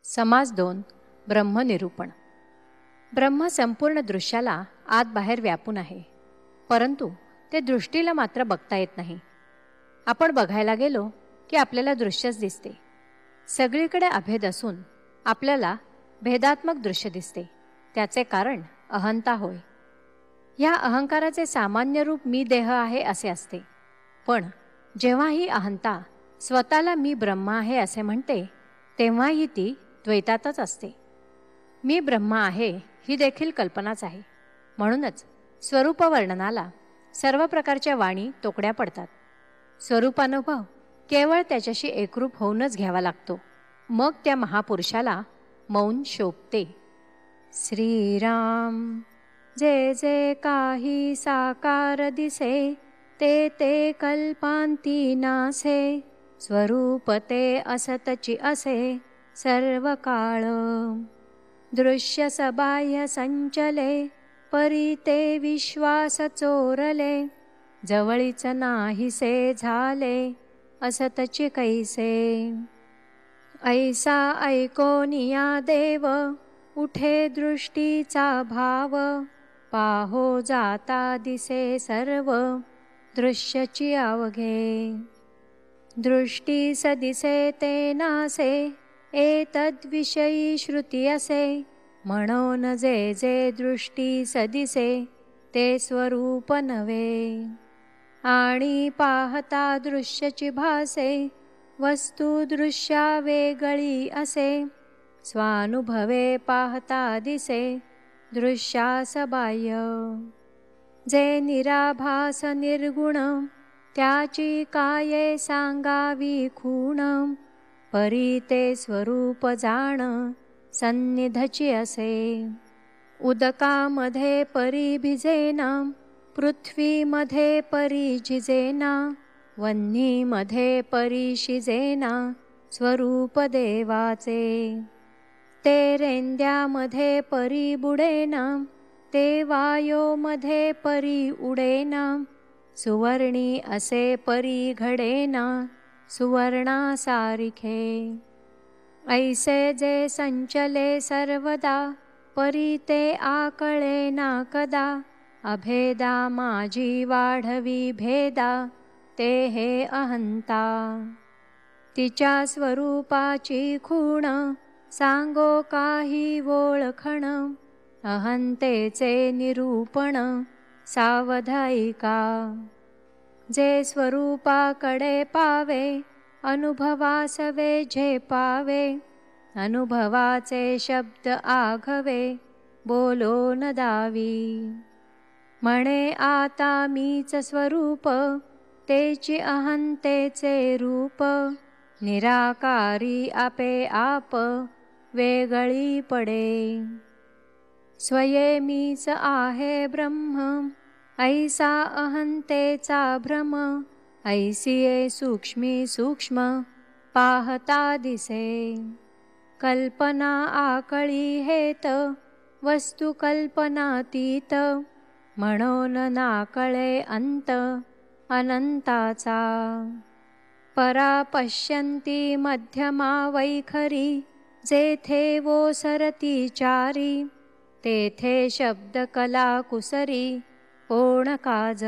समास 2 ब्रह्मनिरूपण. ब्रह्म संपूर्ण दृश्याला आत बाहेर व्यापून आहे, परंतु ते दृष्टीला मात्र बघता येत नाही. आपण बघायला गेलो की आपल्याला दृश्यच दिसते. सगळीकडे अभेद असून आपल्याला भेदात्मक दृश्य दिसते. त्याचे कारण अहंता होय. ह्या अहंकाराचे सामान्य रूप मी देह आहे असे असते. पण जेव्हा ही अहंता स्वतःला मी ब्रह्म आहे असे म्हणते, तेव्हाही ती द्वैतातच असते. मी ब्रह्म आहे ही देखील कल्पनाच आहे. म्हणूनच स्वरूपवर्णनाला सर्व प्रकारच्या वाणी तोकड्या पडतात. स्वरूपानुभव केवळ त्याच्याशी एकरूप होऊनच घ्यावा लागतो. मग त्या महापुरुषाला मौन शोभते. श्रीराम. जे जे काही साकार दिसे, ते ते कल्पांती नासे. स्वरूप ते असतची असे सर्व काळ. दृश्य सबाह्य संचले, परी ते विश्वास चोरले. जवळीच नाहीसे झाले, असतची कैसे. ऐसा ऐकोनिया देव, उठे दृष्टीचा भाव. पाहो जाता दिसे सर्व, दृश्यची अवघे. दृष्टी सदिसे ते नासे, एतद्विषयी श्रुती असे. म्हणून जे जे दृष्टी सदिसे, ते स्वरूप नव्हे. आणि पाहता दृश्यची भासे, वस्तू दृश्या वेगळी असे. स्वानुभवे पाहता दिसे, दृश्यास बाह्य. जे निराभास निर्गुण, त्याची काये सांगावी खूण. परी ते स्वरूप जाण, सन्निधची असे. उदकामध्ये परी भिजेना, पृथ्वीमध्ये परी झिजेना. वह्नीमध्ये परी शिजेना, स्वरूप देवाचे. ते रेंद्यामध्ये परी बुडेना, ते वायोमध्ये परी उडेना. सुवर्णी असे परी घडेना, सुवर्णा सारिखे. ऐसे जे संचले सर्वदा, परी ते आकळे ना कदा. अभेदा माझी वाढवी भेदा, ते हे अहंता. तिच्या स्वरूपाची खूण, सांगो काही ओळखण. अहंतेचे निरूपण, सावधायिका. जे स्वरूपाकडे पावे, अनुभवासवे झेपावे. अनुभवाचे शब्द आघवे, बोलो न दावी. म्हणे आता मीच स्वरूप, तेची अहंतेचे रूप. निराकारी आपे आप, वेगळी पडे. स्वये मीच आहे ब्रह्म, ऐसा अहंतेचा भ्रम. ऐसिये सूक्ष्मी सूक्ष्म, पाहता दिसे. कल्पना आकळी हेत, वस्तू कल्पनातीत. म्हणून नाकळे अंत, अनंताचा. परा पश्यन्ती मध्यमा वैखरी, जेथे ओसरती चारी. तेथे शब्द कला कुसरी, कोण काज.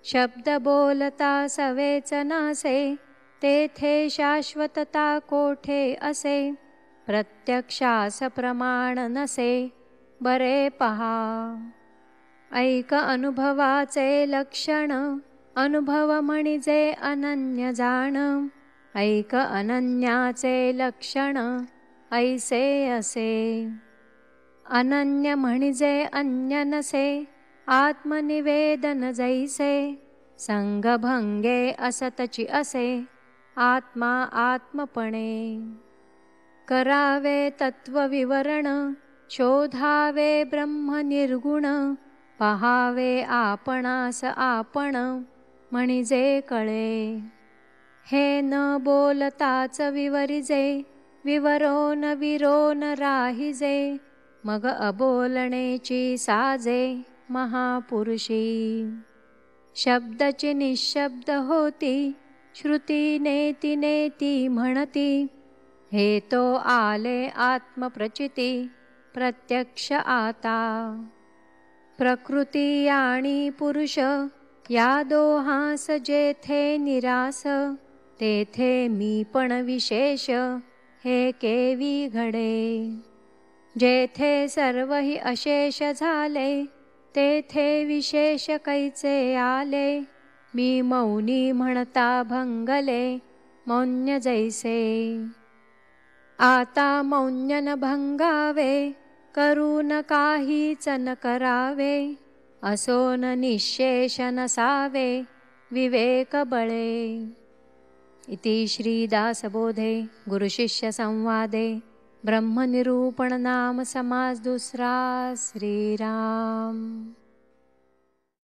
शब्द बोलता सवेच नासे, तेथे शाश्वतता कोठे असे. प्रत्यक्षास प्रमाण नसे, बरे पहा. ऐक अनुभवाचे लक्षण, अनुभव म्हणजे अनन्य जाण. ऐक अनन्याचे लक्षण, ऐसे असे. अनन्य म्हणजे अन्य नसे, आत्मनिवेदन जैसे. संगभंगे असतची असे, आत्मा आत्मपणे. करावे तत्वविवरण, शोधावे ब्रह्म निर्गुण. पहावे आपणास आपण, म्हणजे कळे. हे न बोलताच विवरिजे, विवरोन विरोन राहिजे. मग अबोलणेची साजे, महापुरुषी. शब्दची निशब्द होती, श्रुती नेती नेती म्हणती. हे तो आले आत्मप्रचिती प्रत्यक्ष आता. प्रकृती आणि पुरुष या दोहास जेथे निरास, तेथे मी पण विशेष हे केवी घडे. जेथे सर्वही अशेष झाले, तेथे विशेष कैचे आले. मी मौनी म्हणता भंगले मौन्य जैसे. आता मौन्य न भंगावे, करून काहीच न करावे. असो न निःशेष नसावे विवेक बळे. इति श्री दासबोधे गुरुशिष्य संवादे ब्रह्मनिरूपण नाम समास दुसरा. श्रीराम.